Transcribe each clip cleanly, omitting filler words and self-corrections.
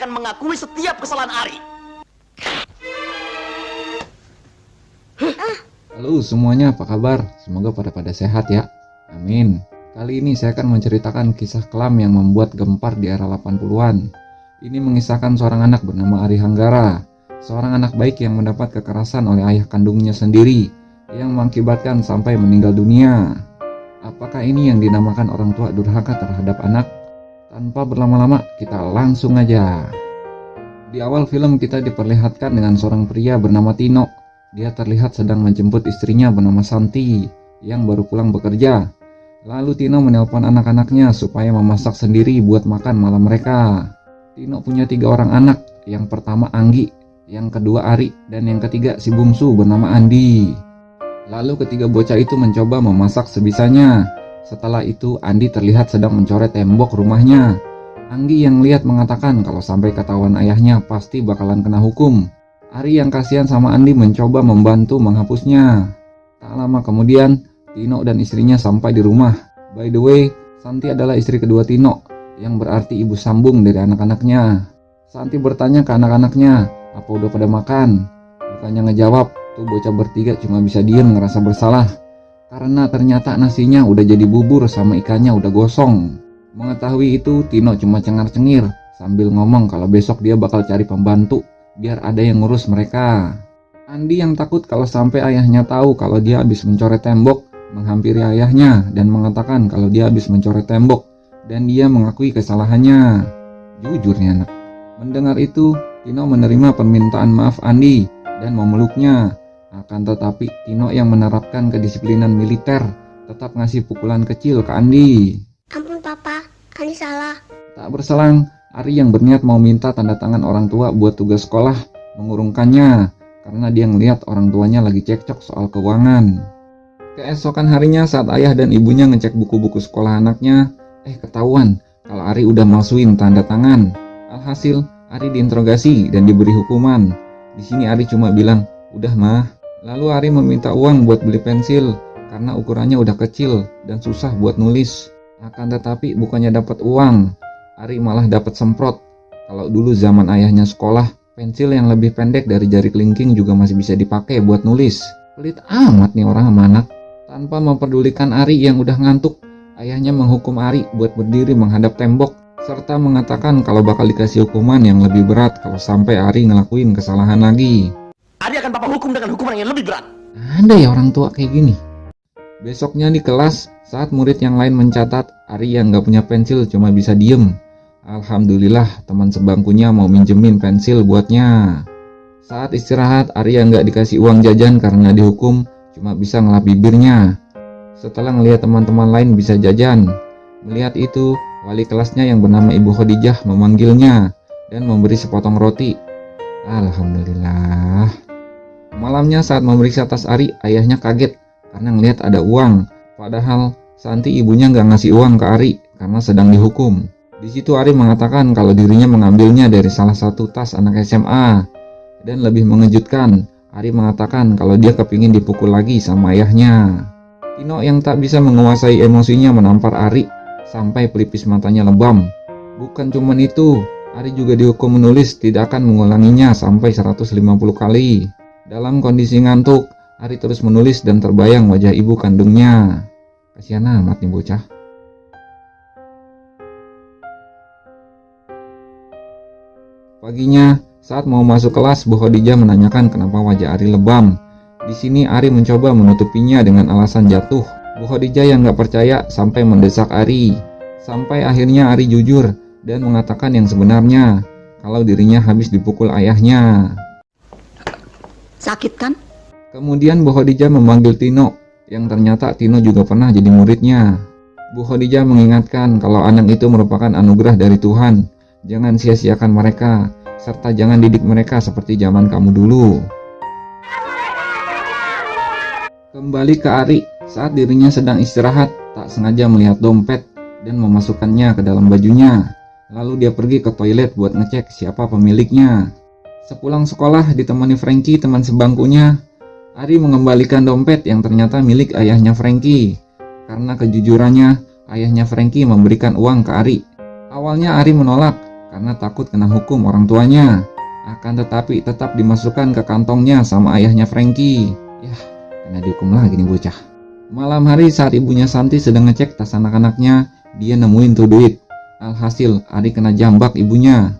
akan mengakui setiap kesalahan Ari. Halo semuanya, apa kabar? Semoga pada sehat ya. Amin. Kali ini saya akan menceritakan kisah kelam yang membuat gempar di era 80-an. Ini mengisahkan seorang anak bernama Ari Hanggara, seorang anak baik yang mendapat kekerasan oleh ayah kandungnya sendiri, yang mengakibatkan sampai meninggal dunia. Apakah ini yang dinamakan orang tua durhaka terhadap anak? Tanpa berlama-lama, kita langsung aja. Di awal film kita diperlihatkan dengan seorang pria bernama Tino. Dia terlihat sedang menjemput istrinya bernama Santi yang baru pulang bekerja. Lalu Tino menelpon anak-anaknya supaya memasak sendiri buat makan malam mereka. Tino punya 3 orang anak. Yang pertama Anggi, yang kedua Ari, dan yang ketiga si bungsu bernama Andi. Lalu ketiga bocah itu mencoba memasak sebisanya. Setelah itu Andi terlihat sedang mencoret tembok rumahnya. Anggi yang lihat mengatakan kalau sampai ketahuan ayahnya pasti bakalan kena hukum. Ari yang kasihan sama Andi mencoba membantu menghapusnya. Tak lama kemudian Tino dan istrinya sampai di rumah. By the way, Santi adalah istri kedua Tino, yang berarti ibu sambung dari anak-anaknya. Santi bertanya ke anak-anaknya, apa udah pada makan? Bukannya ngejawab, tuh bocah bertiga cuma bisa diem ngerasa bersalah. Karena ternyata nasinya udah jadi bubur sama ikannya udah gosong. Mengetahui itu, Tino cuma cengar-cengir sambil ngomong kalau besok dia bakal cari pembantu biar ada yang ngurus mereka. Andi yang takut kalau sampai ayahnya tahu kalau dia habis mencoret tembok, menghampiri ayahnya dan mengatakan kalau dia habis mencoret tembok dan dia mengakui kesalahannya. Jujur nih anak. Mendengar itu, Tino menerima permintaan maaf Andi dan memeluknya. Akan tetapi Tino yang menerapkan kedisiplinan militer tetap ngasih pukulan kecil ke Andi. Ampun papa, Andi salah. Tak berselang, Ari yang berniat mau minta tanda tangan orang tua buat tugas sekolah mengurungkannya karena dia ngelihat orang tuanya lagi cekcok soal keuangan. Keesokan harinya saat ayah dan ibunya ngecek buku-buku sekolah anaknya, ketahuan kalau Ari udah masukin tanda tangan. Alhasil, Ari diinterogasi dan diberi hukuman. Di sini Ari cuma bilang, "Udah mah." Lalu Ari meminta uang buat beli pensil karena ukurannya udah kecil dan susah buat nulis. Akan tetapi bukannya dapat uang, Ari malah dapat semprot. Kalau dulu zaman ayahnya sekolah, pensil yang lebih pendek dari jari kelingking juga masih bisa dipakai buat nulis. Pelit amat nih orang sama anak. Tanpa memperdulikan Ari yang udah ngantuk, ayahnya menghukum Ari buat berdiri menghadap tembok serta mengatakan kalau bakal dikasih hukuman yang lebih berat kalau sampai Ari ngelakuin kesalahan lagi. Ari akan papa hukum dengan hukuman yang lebih berat. Ada ya orang tua kayak gini. Besoknya di kelas, saat murid yang lain mencatat, Ari yang gak punya pensil cuma bisa diem. Alhamdulillah teman sebangkunya mau minjemin pensil buatnya. Saat istirahat, Ari yang gak dikasih uang jajan karena dihukum, cuma bisa ngelap bibirnya. Setelah ngelihat teman-teman lain bisa jajan, melihat itu, wali kelasnya yang bernama Ibu Khadijah memanggilnya dan memberi sepotong roti. Alhamdulillah. Malamnya saat memeriksa tas Ari, ayahnya kaget karena ngelihat ada uang. Padahal Santi ibunya nggak ngasih uang ke Ari karena sedang dihukum. Di situ Ari mengatakan kalau dirinya mengambilnya dari salah satu tas anak SMA. Dan lebih mengejutkan, Ari mengatakan kalau dia kepingin dipukul lagi sama ayahnya. Tino yang tak bisa menguasai emosinya menampar Ari sampai pelipis matanya lebam. Bukan cuman itu, Ari juga dihukum menulis tidak akan mengulanginya sampai 150 kali. Dalam kondisi ngantuk, Ari terus menulis dan terbayang wajah ibu kandungnya. Kasihan amat nih bocah. Paginya, saat mau masuk kelas, Bu Khadijah menanyakan kenapa wajah Ari lebam. Di sini Ari mencoba menutupinya dengan alasan jatuh. Bu Khadijah yang gak percaya sampai mendesak Ari. Sampai akhirnya Ari jujur dan mengatakan yang sebenarnya, kalau dirinya habis dipukul ayahnya. Sakit kan? Kemudian Bu Khadijah memanggil Tino, yang ternyata Tino juga pernah jadi muridnya. Bu Khadijah mengingatkan kalau anak itu merupakan anugerah dari Tuhan. Jangan sia-siakan mereka, serta jangan didik mereka seperti zaman kamu dulu. Kembali ke Ari, saat dirinya sedang istirahat, tak sengaja melihat dompet dan memasukkannya ke dalam bajunya. Lalu dia pergi ke toilet buat ngecek siapa pemiliknya. Sepulang sekolah ditemani Frankie teman sebangkunya, Ari mengembalikan dompet yang ternyata milik ayahnya Frankie. Karena kejujurannya, ayahnya Frankie memberikan uang ke Ari. Awalnya Ari menolak karena takut kena hukum orang tuanya. Akan tetapi tetap dimasukkan ke kantongnya sama ayahnya Frankie. Yah, kena dihukum lagi nih bocah. Malam hari saat ibunya Santi sedang ngecek tas anak-anaknya, dia nemuin tuh duit. Alhasil, Ari kena jambak ibunya.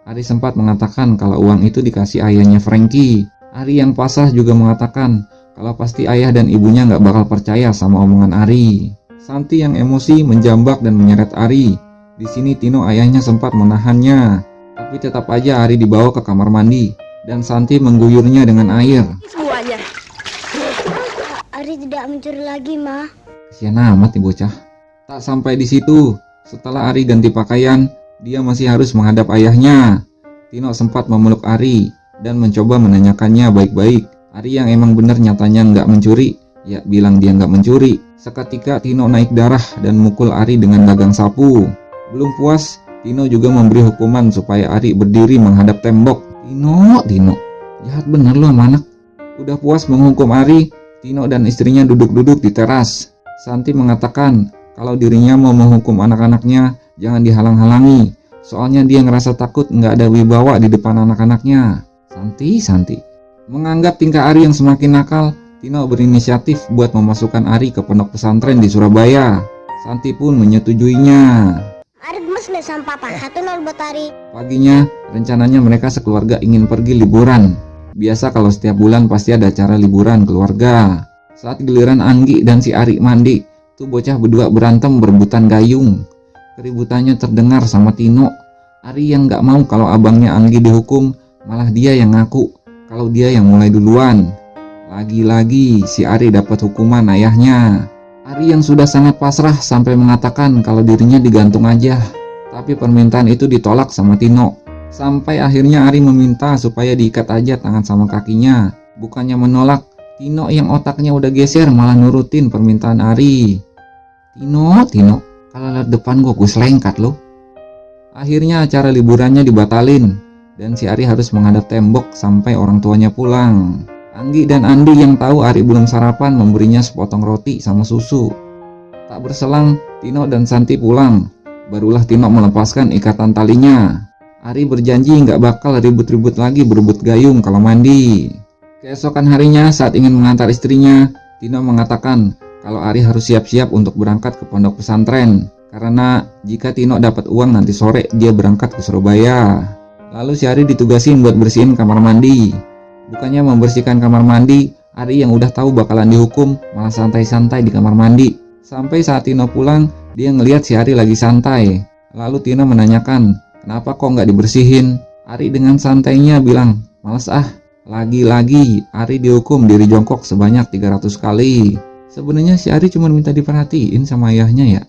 Ari sempat mengatakan kalau uang itu dikasih ayahnya Frankie. Ari yang pasrah juga mengatakan kalau pasti ayah dan ibunya nggak bakal percaya sama omongan Ari. Santi yang emosi menjambak dan menyeret Ari. Di sini Tino ayahnya sempat menahannya, tapi tetap aja Ari dibawa ke kamar mandi dan Santi mengguyurnya dengan air. Semuanya. Ari tidak mencuri lagi, Ma. Kasian amat nih bocah. Tak sampai di situ, setelah Ari ganti pakaian, dia masih harus menghadap ayahnya. Tino sempat memeluk Ari dan mencoba menanyakannya baik-baik. Ari yang emang bener nyatanya nggak mencuri, ya bilang dia nggak mencuri. Seketika Tino naik darah dan mukul Ari dengan gagang sapu. Belum puas, Tino juga memberi hukuman supaya Ari berdiri menghadap tembok. Tino, jahat bener lo sama anak. Udah puas menghukum Ari, Tino dan istrinya duduk-duduk di teras. Santi mengatakan kalau dirinya mau menghukum anak-anaknya jangan dihalang-halangi. Soalnya dia ngerasa takut nggak ada wibawa di depan anak-anaknya. Santi. Menganggap tingkah Ari yang semakin nakal, Tino berinisiatif buat memasukkan Ari ke pondok pesantren di Surabaya. Santi pun menyetujuinya. Ari gemes nggak sama Papa? 1-0 buat Ari. Paginya, rencananya mereka sekeluarga ingin pergi liburan. Biasa kalau setiap bulan pasti ada acara liburan keluarga. Saat giliran Anggi dan si Ari mandi, tuh bocah berdua berantem berebutan gayung. Keributannya terdengar sama Tino. Ari yang gak mau kalau abangnya Anggi dihukum, malah dia yang ngaku kalau dia yang mulai duluan. Lagi-lagi si Ari dapat hukuman ayahnya. Ari yang sudah sangat pasrah sampai mengatakan kalau dirinya digantung aja. Tapi permintaan itu ditolak sama Tino. Sampai akhirnya Ari meminta supaya diikat aja tangan sama kakinya. Bukannya menolak, Tino yang otaknya udah geser malah nurutin permintaan Ari. Tino, kalau lihat depan gue selengkat loh. Akhirnya acara liburannya dibatalin dan si Ari harus menghadap tembok sampai orang tuanya pulang. Anggi dan Andi yang tahu Ari belum sarapan memberinya sepotong roti sama susu. Tak berselang, Tino dan Santi pulang. Barulah Tino melepaskan ikatan talinya. Ari berjanji nggak bakal ribut-ribut lagi berebut gayung kalau mandi. Keesokan harinya saat ingin mengantar istrinya, Tino mengatakan kalau Ari harus siap-siap untuk berangkat ke pondok pesantren. Karena jika Tino dapat uang nanti sore dia berangkat ke Surabaya. Lalu si Ari ditugasin buat bersihin kamar mandi. Bukannya membersihkan kamar mandi, Ari yang udah tahu bakalan dihukum malah santai-santai di kamar mandi. Sampai saat Tino pulang, dia ngelihat si Ari lagi santai. Lalu Tino menanyakan, kenapa kok nggak dibersihin? Ari dengan santainya bilang, males ah. Lagi-lagi Ari dihukum diri jongkok sebanyak 300 kali. Sebenarnya si Ari cuma minta diperhatiin sama ayahnya ya.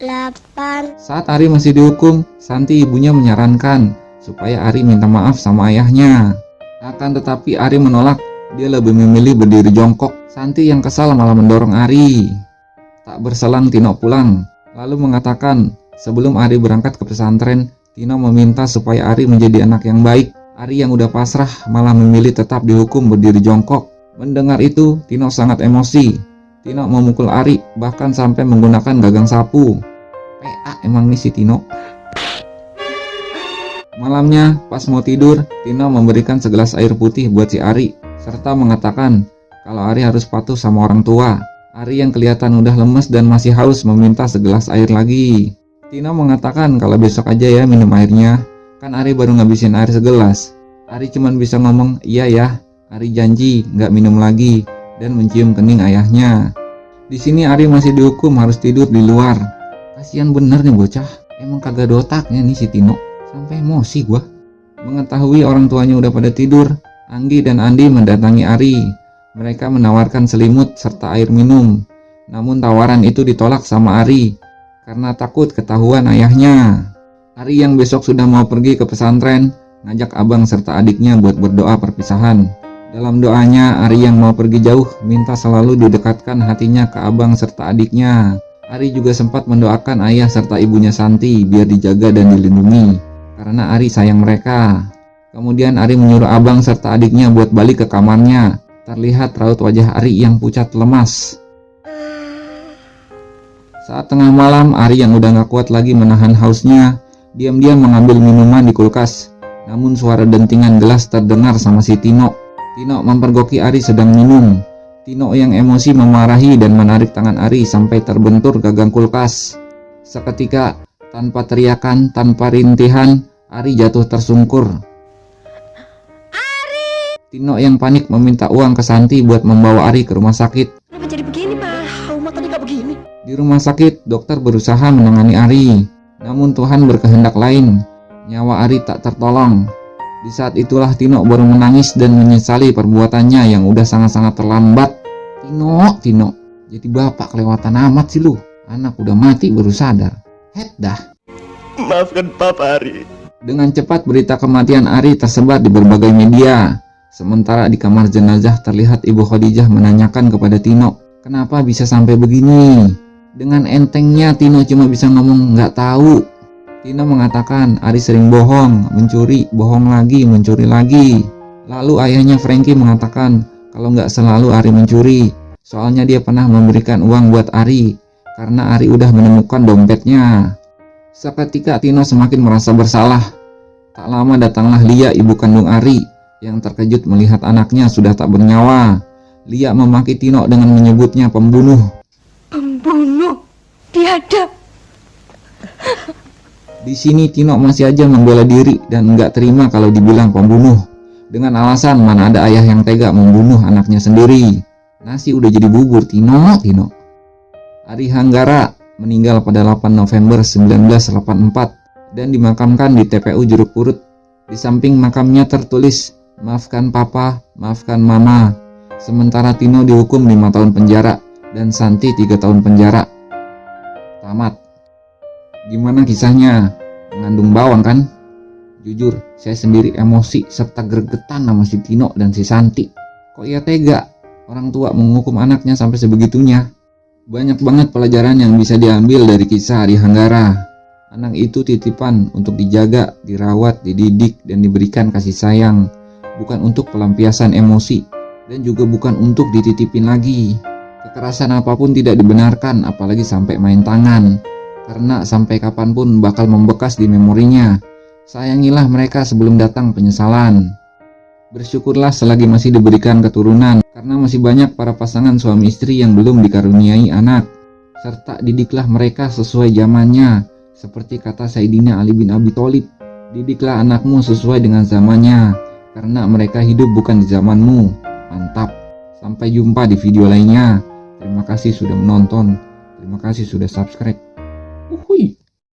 8. Saat Ari masih dihukum, Santi ibunya menyarankan supaya Ari minta maaf sama ayahnya. Akan tetapi Ari menolak, dia lebih memilih berdiri jongkok. Santi yang kesal malah mendorong Ari. Tak berselang Tino pulang, lalu mengatakan sebelum Ari berangkat ke pesantren, Tino meminta supaya Ari menjadi anak yang baik. Ari yang udah pasrah malah memilih tetap dihukum berdiri jongkok. Mendengar itu, Tino sangat emosi. Tino memukul Ari, bahkan sampai menggunakan gagang sapu. PA emang nih si Tino. Malamnya, pas mau tidur, Tino memberikan segelas air putih buat si Ari, serta mengatakan kalau Ari harus patuh sama orang tua. Ari yang kelihatan udah lemes dan masih haus meminta segelas air lagi. Tino mengatakan kalau besok aja ya minum airnya, kan Ari baru ngabisin air segelas. Ari cuman bisa ngomong iya ya. Ari janji nggak minum lagi dan mencium kening ayahnya. Di sini Ari masih dihukum harus tidur di luar. Kasian bener nih bocah, emang kagak ada otaknya nih si Tino. Sampai emosi gua. Mengetahui orang tuanya udah pada tidur, Anggi dan Andi mendatangi Ari. Mereka menawarkan selimut serta air minum. Namun tawaran itu ditolak sama Ari karena takut ketahuan ayahnya. Ari yang besok sudah mau pergi ke pesantren, ngajak abang serta adiknya buat berdoa perpisahan. Dalam doanya, Ari yang mau pergi jauh minta selalu didekatkan hatinya ke abang serta adiknya. Ari juga sempat mendoakan ayah serta ibunya Santi biar dijaga dan dilindungi karena Ari sayang mereka. Kemudian Ari menyuruh abang serta adiknya buat balik ke kamarnya. Terlihat raut wajah Ari yang pucat lemas. Saat tengah malam, Ari yang udah gak kuat lagi menahan hausnya, Diam-diam mengambil minuman di kulkas. Namun suara dentingan gelas terdengar sama si Tino. Tino mempergoki Ari sedang minum. Tino yang emosi memarahi dan menarik tangan Ari sampai terbentur gagang kulkas. Seketika, tanpa teriakan, tanpa rintihan, Ari jatuh tersungkur. Tino yang panik meminta uang ke Santi buat membawa Ari ke rumah sakit. Kenapa jadi begini, Pak? Rumah tadi gak begini. Di rumah sakit, dokter berusaha menangani Ari. Namun Tuhan berkehendak lain. Nyawa Ari tak tertolong. Di saat itulah Tino baru menangis dan menyesali perbuatannya yang udah sangat-sangat terlambat. Tino, jadi bapak kelewatan amat sih lu. Anak udah mati baru sadar. Dah. Maafkan Papa, Ari. Dengan cepat berita kematian Ari tersebar di berbagai media. Sementara di kamar jenazah terlihat Ibu Khadijah menanyakan kepada Tino, kenapa bisa sampai begini? Dengan entengnya Tino cuma bisa ngomong nggak tahu. Tino mengatakan Ari sering bohong, mencuri, bohong lagi, mencuri lagi. Lalu ayahnya Frankie mengatakan kalau nggak selalu Ari mencuri, soalnya dia pernah memberikan uang buat Ari karena Ari udah menemukan dompetnya. Seketika Tino semakin merasa bersalah. Tak lama datanglah Lia, ibu kandung Ari, yang terkejut melihat anaknya sudah tak bernyawa. Lia memaki Tino dengan menyebutnya pembunuh. Pembunuh? Tiada. Di sini Tino masih aja membela diri dan nggak terima kalau dibilang pembunuh. Dengan alasan mana ada ayah yang tega membunuh anaknya sendiri. Nasi udah jadi bubur, Tino. Ari Hanggara meninggal pada 8 November 1984 dan dimakamkan di TPU Jeruk Purut. Di samping makamnya tertulis, maafkan papa, maafkan mama. Sementara Tino dihukum 5 tahun penjara dan Santi 3 tahun penjara. Tamat. Gimana kisahnya? Mengandung bawang kan? Jujur, saya sendiri emosi serta gregetan sama si Tino dan si Santi. Kok ia tega? Orang tua menghukum anaknya sampai sebegitunya. Banyak banget pelajaran yang bisa diambil dari kisah Ari Hanggara. Anak itu titipan untuk dijaga, dirawat, dididik, dan diberikan kasih sayang. Bukan untuk pelampiasan emosi, dan juga bukan untuk dititipin lagi. Kekerasan apapun tidak dibenarkan, apalagi sampai main tangan. Karena sampai kapanpun bakal membekas di memorinya. Sayangilah mereka sebelum datang penyesalan. Bersyukurlah selagi masih diberikan keturunan, karena masih banyak para pasangan suami istri yang belum dikaruniai anak. Serta didiklah mereka sesuai zamannya, seperti kata Sayyidina Ali bin Abi Thalib, didiklah anakmu sesuai dengan zamannya, karena mereka hidup bukan di zamanmu. Mantap. Sampai jumpa di video lainnya. Terima kasih sudah menonton. Terima kasih sudah subscribe. Uhuy.